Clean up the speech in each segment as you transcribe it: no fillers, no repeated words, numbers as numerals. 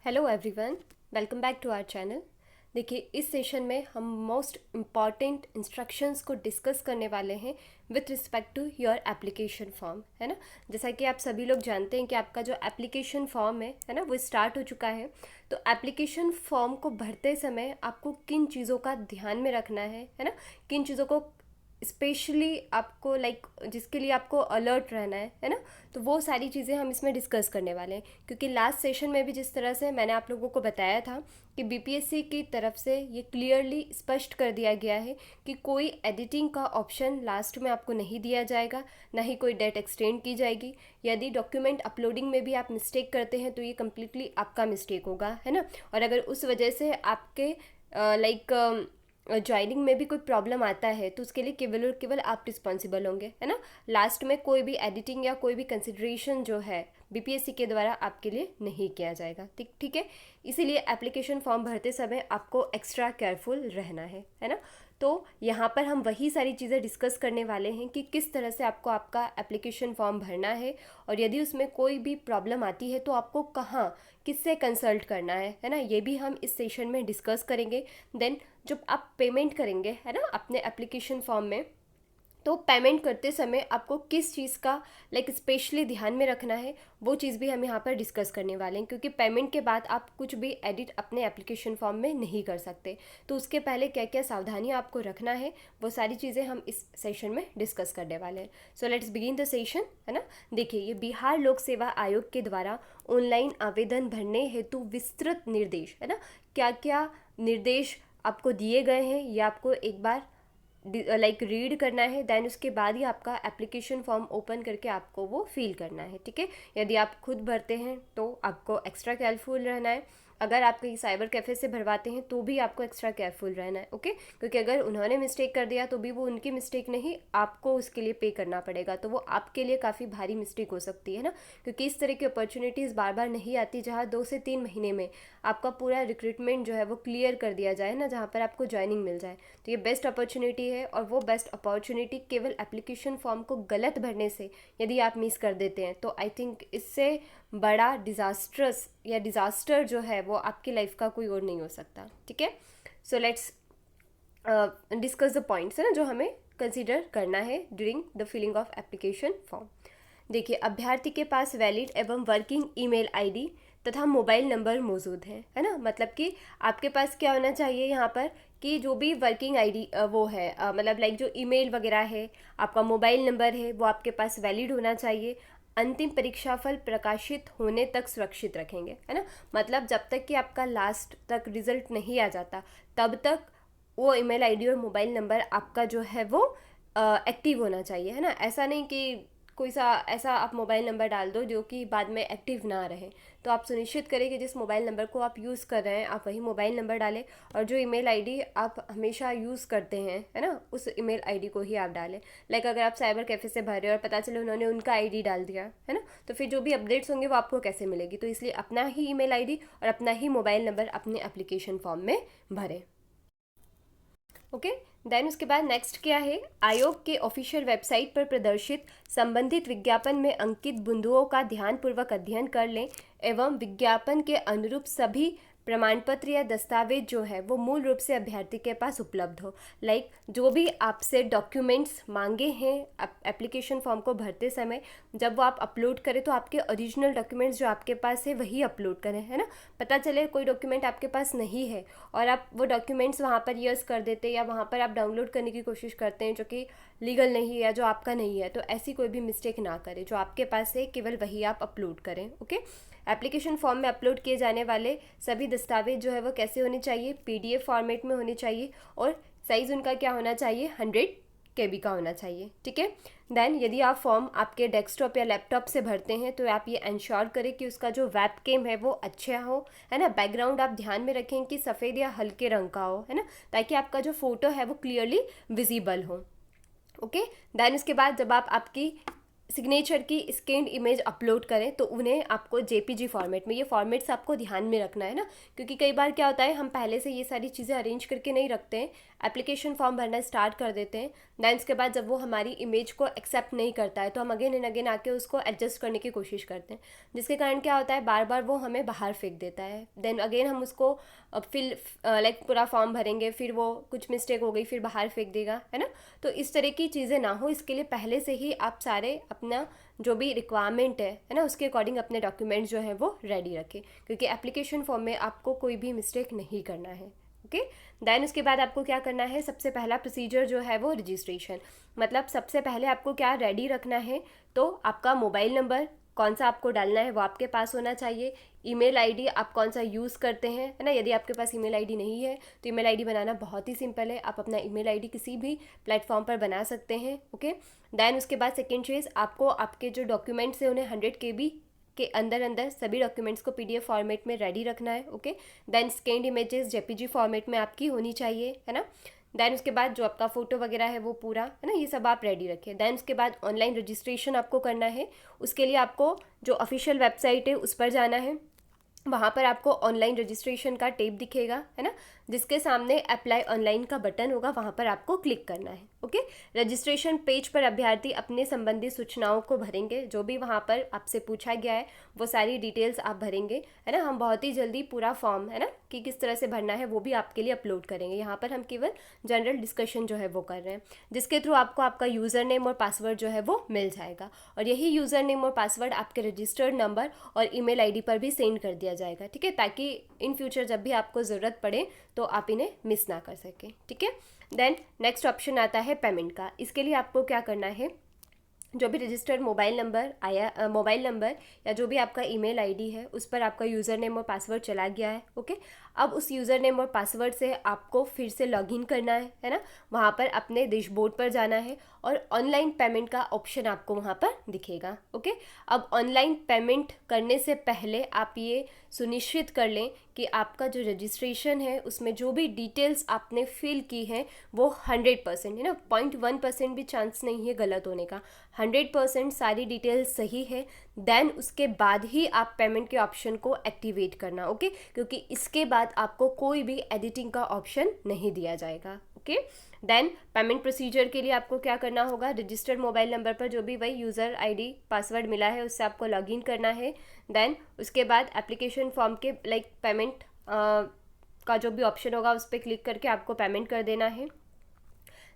Hello everyone, welcome back to our channel. देखिए, इस session में हम मोस्ट इम्पॉर्टेंट इंस्ट्रक्शंस को डिस्कस करने वाले हैं with respect to your application form, है ना। जैसा कि आप सभी लोग जानते हैं कि आपका जो एप्लीकेशन फॉर्म है ना, वो स्टार्ट हो चुका है। तो एप्लीकेशन फॉर्म को भरते समय आपको किन चीज़ों का ध्यान में रखना है ना, किन चीज़ों को स्पेशली आपको जिसके लिए आपको अलर्ट रहना है ना। तो वो सारी चीज़ें हम इसमें डिस्कस करने वाले हैं, क्योंकि लास्ट सेशन में भी जिस तरह से मैंने आप लोगों को बताया था कि बीपीएससी की तरफ से ये क्लियरली स्पष्ट कर दिया गया है कि कोई एडिटिंग का ऑप्शन लास्ट में आपको नहीं दिया जाएगा, ना ही कोई डेट एक्सटेंड की जाएगी। यदि डॉक्यूमेंट अपलोडिंग में भी आप मिस्टेक करते हैं तो ये कम्प्लीटली आपका मिस्टेक होगा, है ना। और अगर उस वजह से आपके ज्वाइनिंग में भी कोई प्रॉब्लम आता है तो उसके लिए केवल और केवल आप रिस्पॉन्सिबल होंगे, है ना। लास्ट में कोई भी एडिटिंग या कोई भी कंसिडरेशन जो है बीपीएससी के द्वारा आपके लिए नहीं किया जाएगा। ठीक है। इसीलिए एप्लीकेशन फॉर्म भरते समय आपको एक्स्ट्रा केयरफुल रहना है ना। तो यहाँ पर हम वही सारी चीज़ें डिस्कस करने वाले हैं कि किस तरह से आपको आपका एप्लीकेशन फॉर्म भरना है, और यदि उसमें कोई भी प्रॉब्लम आती है तो आपको कहाँ किससे कंसल्ट करना है ना। ये भी हम इस सेशन में डिस्कस करेंगे। देन जब आप पेमेंट करेंगे, है ना, अपने एप्लीकेशन फॉर्म में, तो पेमेंट करते समय आपको किस चीज़ का स्पेशली ध्यान में रखना है, वो चीज़ भी हम यहाँ पर डिस्कस करने वाले हैं। क्योंकि पेमेंट के बाद आप कुछ भी एडिट अपने एप्लीकेशन फॉर्म में नहीं कर सकते, तो उसके पहले क्या क्या सावधानियाँ आपको रखना है वो सारी चीज़ें हम इस सेशन में डिस्कस करने वाले हैं। So let's begin the session, है ना। देखिए, ये बिहार लोक सेवा आयोग के द्वारा ऑनलाइन आवेदन भरने हेतु विस्तृत निर्देश, है ना, क्या क्या निर्देश आपको दिए गए हैं ये आपको एक बार रीड करना है। देन उसके बाद ही आपका एप्लीकेशन फॉर्म ओपन करके आपको वो फिल करना है। ठीक है। यदि आप खुद भरते हैं तो आपको एक्स्ट्रा केयरफुल रहना है। अगर आप कहीं साइबर कैफ़े से भरवाते हैं तो भी आपको एक्स्ट्रा केयरफुल रहना है, ओके। क्योंकि अगर उन्होंने मिस्टेक कर दिया तो भी वो उनकी मिस्टेक नहीं, आपको उसके लिए पे करना पड़ेगा, तो वो आपके लिए काफ़ी भारी मिस्टेक हो सकती है ना। क्योंकि इस तरह की अपॉर्चुनिटीज़ बार बार नहीं आती जहाँ 2 से 3 महीने में आपका पूरा रिक्रूटमेंट जो है वो क्लियर कर दिया जाए ना, जहाँ पर आपको ज्वाइनिंग मिल जाए। तो ये बेस्ट अपॉर्चुनिटी है, और वो बेस्ट अपॉर्चुनिटी केवल एप्लीकेशन फॉर्म को गलत भरने से यदि आप मिस कर देते हैं तो आई थिंक इससे बड़ा डिज़ास्ट्रस या डिज़ास्टर जो है वो आपकी लाइफ का कोई और नहीं हो सकता। ठीक है। So let's discuss the points, है ना, जो हमें कंसिडर करना है during the filling of application form. देखिए, अभ्यर्थी के पास वैलिड एवं वर्किंग ईमेल आईडी तथा मोबाइल नंबर मौजूद है ना। मतलब कि आपके पास क्या होना चाहिए यहाँ पर कि जो भी वर्किंग आईडी वो है, जो ईमेल वगैरह है, आपका मोबाइल नंबर है, वो आपके पास वैलिड होना चाहिए। अंतिम परीक्षाफल प्रकाशित होने तक सुरक्षित रखेंगे, है ना। मतलब जब तक कि आपका लास्ट तक रिजल्ट नहीं आ जाता तब तक वो ईमेल आईडी और मोबाइल नंबर आपका जो है वो एक्टिव होना चाहिए, है ना। ऐसा नहीं कि कोई सा ऐसा आप मोबाइल नंबर डाल दो जो कि बाद में एक्टिव ना रहे। तो आप सुनिश्चित करें कि जिस मोबाइल नंबर को आप यूज़ कर रहे हैं आप वही मोबाइल नंबर डालें, और जो ईमेल आईडी आप हमेशा यूज़ करते हैं, है ना, उस ईमेल आईडी को ही आप डालें। अगर आप साइबर कैफ़े से भर रहे हो और पता चले उन्होंने उनका आईडी डाल दिया, है ना, तो फिर जो भी अपडेट्स होंगे वो आपको कैसे मिलेगी। तो इसलिए अपना ही ईमेल आईडी और अपना ही मोबाइल नंबर अपने एप्लीकेशन फॉर्म में भरें, ओके। देन उसके बाद नेक्स्ट क्या है, आयोग के ऑफिशियल वेबसाइट पर प्रदर्शित संबंधित विज्ञापन में अंकित बिंदुओं का ध्यानपूर्वक अध्ययन कर लें एवं विज्ञापन के अनुरूप सभी प्रमाण पत्र या दस्तावेज जो है वो मूल रूप से अभ्यर्थी के पास उपलब्ध हो। जो भी आपसे डॉक्यूमेंट्स मांगे हैं एप्लीकेशन फॉर्म को भरते समय, जब वो आप अपलोड करें तो आपके ओरिजिनल डॉक्यूमेंट्स जो आपके पास है वही अपलोड करें, है ना। पता चले कोई डॉक्यूमेंट आपके पास नहीं है और आप वो डॉक्यूमेंट्स वहाँ पर यूज़ कर देते या वहाँ पर आप डाउनलोड करने की कोशिश करते हैं जो कि लीगल नहीं है या जो आपका नहीं है, तो ऐसी कोई भी मिस्टेक ना करें। जो आपके पास है केवल वही आप अपलोड करें, ओके। एप्लीकेशन फॉर्म में अपलोड किए जाने वाले सभी दस्तावेज जो है वो कैसे होने चाहिए, पीडीएफ फॉर्मेट में होने चाहिए, और साइज़ उनका क्या होना चाहिए, 100 KB का होना चाहिए। ठीक है। देन यदि आप फॉर्म आपके डेस्कटॉप या लैपटॉप से भरते हैं तो आप ये इंश्योर करें कि उसका जो वेब कैम है वो अच्छा हो, है ना। बैकग्राउंड आप ध्यान में रखें कि सफ़ेद या हल्के रंग का हो, है ना, ताकि आपका जो फ़ोटो है वो क्लियरली विजिबल हो, ओके। देन उसके बाद जब आप आपकी सिग्नेचर की स्कैन्ड इमेज अपलोड करें तो उन्हें आपको जेपीजी फॉर्मेट में, ये फॉर्मेट्स आपको ध्यान में रखना है ना, क्योंकि कई बार क्या होता है हम पहले से ये सारी चीज़ें अरेंज करके नहीं रखते हैं, एप्लीकेशन फॉर्म भरना स्टार्ट कर देते हैं, दैन उसके बाद जब वो हमारी इमेज को एक्सेप्ट नहीं करता है तो हम अगेन एंड अगेन आके उसको एडजस्ट करने की कोशिश करते हैं, जिसके कारण क्या होता है बार बार वो हमें बाहर फेंक देता है। देन अगेन हम उसको फिल लाइक पूरा फॉर्म भरेंगे, फिर वो कुछ मिस्टेक हो गई फिर बाहर फेंक देगा, है ना। तो इस तरह की चीज़ें ना हो, इसके लिए पहले से ही आप सारे अपना जो भी रिक्वायरमेंट है ना, उसके अकॉर्डिंग अपने डॉक्यूमेंट्स जो है वो रेडी रखें, क्योंकि एप्लीकेशन फॉर्म में आपको कोई भी मिस्टेक नहीं करना है। ओके, देन उसके बाद आपको क्या करना है, सबसे पहला प्रोसीजर जो है वो रजिस्ट्रेशन, मतलब सबसे पहले आपको क्या रेडी रखना है, तो आपका मोबाइल नंबर कौन सा आपको डालना है वो आपके पास होना चाहिए, ईमेल आईडी आप कौन सा यूज़ करते हैं, है ना। यदि आपके पास ईमेल आईडी नहीं है तो ईमेल आईडी बनाना बहुत ही सिंपल है, आप अपना ईमेल आईडी किसी भी प्लेटफॉर्म पर बना सकते हैं। ओके, देन उसके बाद सेकेंड चीज़, आपको आपके जो डॉक्यूमेंट्स हैं उन्हें 100 KB के अंदर सभी डॉक्यूमेंट्स को PDF फॉर्मेट में रेडी रखना है। Okay, then scanned images JPG format में आपकी होनी चाहिए, है ना। देन उसके बाद जो आपका फ़ोटो वगैरह है वो पूरा, है ना, ये सब आप रेडी रखें। देन उसके बाद ऑनलाइन रजिस्ट्रेशन आपको करना है, उसके लिए आपको जो ऑफिशियल वेबसाइट है उस पर जाना है, वहाँ पर आपको ऑनलाइन रजिस्ट्रेशन का टैब दिखेगा, है ना, जिसके सामने अप्लाई ऑनलाइन का बटन होगा, वहाँ पर आपको क्लिक करना है। ओके, रजिस्ट्रेशन पेज पर अभ्यर्थी अपने संबंधित सूचनाओं को भरेंगे, जो भी वहाँ पर आपसे पूछा गया है वो सारी डिटेल्स आप भरेंगे, है ना। हम बहुत ही जल्दी पूरा फॉर्म, है ना, कि किस तरह से भरना है वो भी आपके लिए अपलोड करेंगे। यहाँ पर हम केवल जनरल डिस्कशन जो है वो कर रहे हैं, जिसके थ्रू आपको आपका यूज़र नेम और पासवर्ड जो है वो मिल जाएगा, और यही यूज़र नेम और पासवर्ड आपके रजिस्टर्ड नंबर और ईमेल आईडी पर भी सेंड कर दिया जाएगा, ठीक है, ताकि इन फ्यूचर जब भी आपको ज़रूरत पड़े तो आप इन्हें मिस ना कर सकें, ठीक है। देन नेक्स्ट ऑप्शन आता है पेमेंट का। इसके लिए आपको क्या करना है, जो भी रजिस्टर्ड मोबाइल नंबर या जो भी आपका ईमेल आईडी है उस पर आपका यूज़र नेम और पासवर्ड चला गया है। ओके, अब उस यूज़र नेम और पासवर्ड से आपको फिर से लॉगिन करना है ना, वहाँ पर अपने डैशबोर्ड पर जाना है और ऑनलाइन पेमेंट का ऑप्शन आपको वहाँ पर दिखेगा। ओके, अब ऑनलाइन पेमेंट करने से पहले आप ये सुनिश्चित कर लें कि आपका जो रजिस्ट्रेशन है उसमें जो भी डिटेल्स आपने फिल की हैं वो 100%, है ना, 0.1% भी चांस नहीं है गलत होने का, 100% सारी डिटेल्स सही है। देन उसके बाद ही आप पेमेंट के ऑप्शन को एक्टिवेट करना। ओके, क्योंकि इसके बाद आपको कोई भी एडिटिंग का ऑप्शन नहीं दिया जाएगा। ओके, देन पेमेंट प्रोसीजर के लिए आपको क्या करना होगा, रजिस्टर्ड मोबाइल नंबर पर जो भी वही यूज़र आईडी पासवर्ड मिला है उससे आपको लॉगिन करना है। देन उसके बाद एप्लीकेशन फॉर्म के पेमेंट का जो भी ऑप्शन होगा उस पर क्लिक करके आपको पेमेंट कर देना है।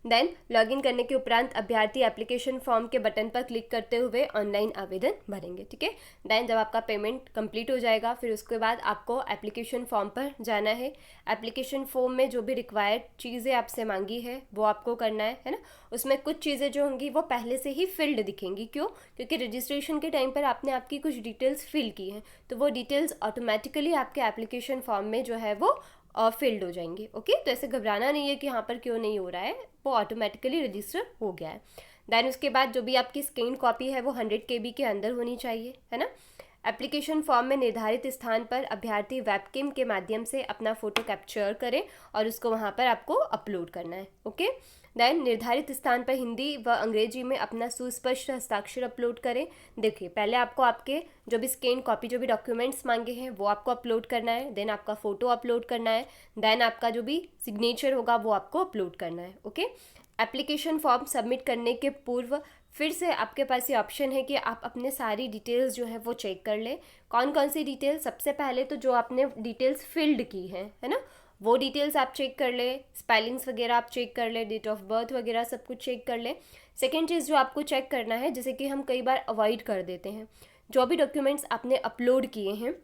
देन लॉगिन करने के उपरांत अभ्यर्थी एप्लीकेशन फॉर्म के बटन पर क्लिक करते हुए ऑनलाइन आवेदन भरेंगे, ठीक है। देन जब आपका पेमेंट कंप्लीट हो जाएगा फिर उसके बाद आपको एप्लीकेशन फॉर्म पर जाना है। एप्लीकेशन फॉर्म में जो भी रिक्वायर्ड चीज़ें आपसे मांगी है वो आपको करना है ना। उसमें कुछ चीज़ें जो होंगी वो पहले से ही फिल्ड दिखेंगी, क्यों, क्योंकि रजिस्ट्रेशन के टाइम पर आपने आपकी कुछ डिटेल्स फिल की हैं, तो वो डिटेल्स ऑटोमेटिकली आपके एप्लीकेशन फॉर्म में जो है वो फिल्ड हो जाएंगे। ओके, तो ऐसे घबराना नहीं है कि यहाँ पर क्यों नहीं हो रहा है, वो ऑटोमेटिकली रजिस्टर हो गया है। देन उसके बाद जो भी आपकी स्कैन कॉपी है वो 100 KB के अंदर होनी चाहिए, है ना। एप्लीकेशन फॉर्म में निर्धारित स्थान पर अभ्यर्थी वेबकैम के माध्यम से अपना फ़ोटो कैप्चर करें और उसको वहाँ पर आपको अपलोड करना है। ओके, देन निर्धारित स्थान पर हिंदी व अंग्रेजी में अपना सुस्पष्ट हस्ताक्षर अपलोड करें। देखिए, पहले आपको आपके जो भी स्कैन कॉपी जो भी डॉक्यूमेंट्स मांगे हैं वो आपको अपलोड करना है, देन आपका फ़ोटो अपलोड करना है, देन आपका जो भी सिग्नेचर होगा वो आपको अपलोड करना है। ओके, एप्लीकेशन फॉर्म सबमिट करने के पूर्व फिर से आपके पास ये ऑप्शन है कि आप अपने सारी डिटेल्स जो है वो चेक कर लें। कौन कौन सी डिटेल्स, सबसे पहले तो जो आपने डिटेल्स फिल्ड की हैं, है ना, वो डिटेल्स आप चेक कर लें, स्पेलिंग्स वगैरह आप चेक कर लें, डेट ऑफ बर्थ वगैरह सब कुछ चेक कर लें। सेकेंड चीज़ जो आपको चेक करना है, जैसे कि हम कई बार अवॉइड कर देते हैं, जो भी डॉक्यूमेंट्स आपने अपलोड किए हैं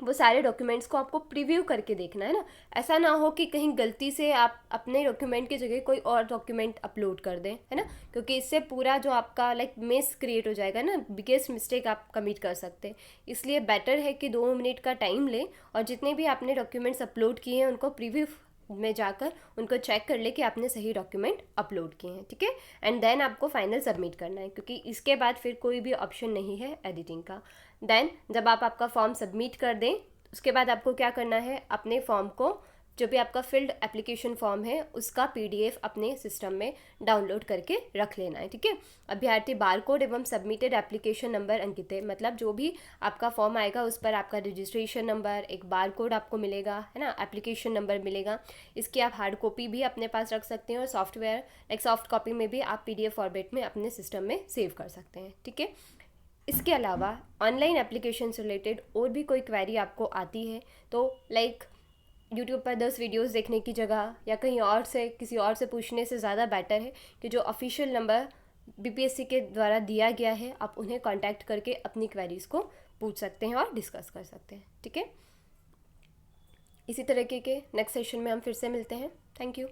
वो सारे डॉक्यूमेंट्स को आपको प्रीव्यू करके देखना है ना। ऐसा ना हो कि कहीं गलती से आप अपने डॉक्यूमेंट की जगह कोई और डॉक्यूमेंट अपलोड कर दें, है ना, क्योंकि इससे पूरा जो आपका मिस क्रिएट हो जाएगा ना, बिगेस्ट मिस्टेक आप कमिट कर सकते हैं। इसलिए बेटर है कि 2 मिनट का टाइम लें और जितने भी आपने डॉक्यूमेंट्स अपलोड किए हैं उनको प्रीव्यू में जाकर उनको चेक कर ले कि आपने सही डॉक्यूमेंट अपलोड किए हैं, ठीक है। एंड देन आपको फाइनल सबमिट करना है, क्योंकि इसके बाद फिर कोई भी ऑप्शन नहीं है एडिटिंग का। देन जब आप आपका फॉर्म सबमिट कर दें उसके बाद आपको क्या करना है, अपने फॉर्म को जो भी आपका फिल्ड एप्लीकेशन फॉर्म है उसका PDF अपने सिस्टम में डाउनलोड करके रख लेना है, ठीक है। अभ्यर्थी बारकोड एवं सबमिटेड एप्लीकेशन नंबर अंकित है, मतलब जो भी आपका फॉर्म आएगा उस पर आपका रजिस्ट्रेशन नंबर, एक बारकोड आपको मिलेगा, है ना, एप्लीकेशन नंबर मिलेगा। इसकी आप हार्ड कॉपी भी अपने पास रख सकते हैं और सॉफ्टवेयर लाइक सॉफ्ट कॉपी में भी आप PDF फॉर्मेट में अपने सिस्टम में सेव कर सकते हैं, ठीक है। इसके अलावा ऑनलाइन एप्लीकेशन से रिलेटेड और भी कोई क्वेरी आपको आती है तो लाइक यूट्यूब पर 10 वीडियोस देखने की जगह या कहीं और से किसी और से पूछने से ज़्यादा बेटर है कि जो ऑफिशियल नंबर BPSC के द्वारा दिया गया है आप उन्हें कांटेक्ट करके अपनी क्वेरीज को पूछ सकते हैं और डिस्कस कर सकते हैं, ठीक है। इसी तरीके के नेक्स्ट सेशन में हम फिर से मिलते हैं। Thank you.